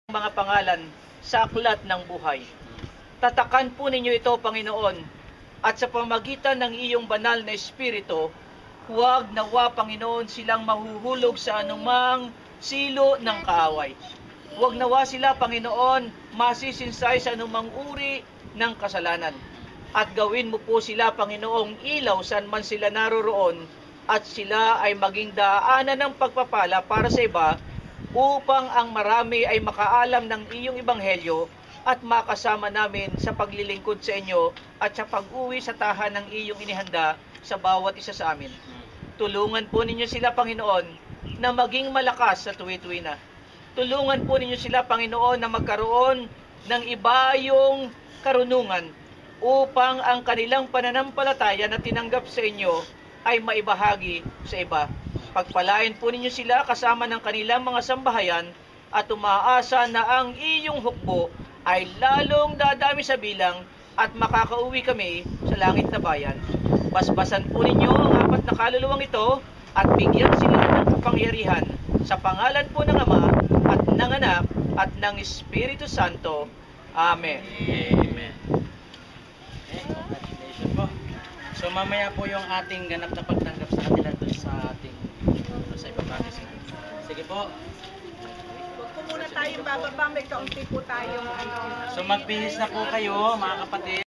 mga pangalan sa aklat ng buhay. Tatakan po ninyo ito, Panginoon, at sa pamagitan ng iyong banal na Espiritu, huwag nawa, Panginoon, silang mahuhulog sa anumang silo ng kaaway. Huwag nawa sila, Panginoon, masisinsay sa anumang uri ng kasalanan. At gawin mo po sila, Panginoong, ilaw saan man sila naroroon, at sila ay maging daanan ng pagpapala para sa iba, upang ang marami ay makaalam ng iyong ebanghelyo at makasama namin sa paglilingkod sa inyo at sa pag-uwi sa tahan ng iyong inihanda sa bawat isa sa amin. Tulungan po ninyo sila, Panginoon, na maging malakas sa tuwi-tuwi na. Tulungan po ninyo sila, Panginoon, na magkaroon ng ibayong karunungan upang ang kanilang pananampalataya na tinanggap sa inyo ay maibahagi sa iba. Pagpalain po ninyo sila kasama ng kanilang mga sambahayan at umaasa na ang iyong hukbo ay lalong dadami sa bilang at makakauwi kami sa langit na bayan. Basbasan po ninyo ang apat na kaluluwang ito at bigyan sila ng kapangyarihan sa pangalan po ng Ama at ng Anak at ng Espiritu Santo. Amen. Amen. Congratulations po. So mamaya po yung ating ganap na pagtanggap sa kanila doon sa ating sa ibaba. Sige po. Huwag po muna tayong bababa, may kaunti po tayong So magbihis na po kayo, mga kapatid.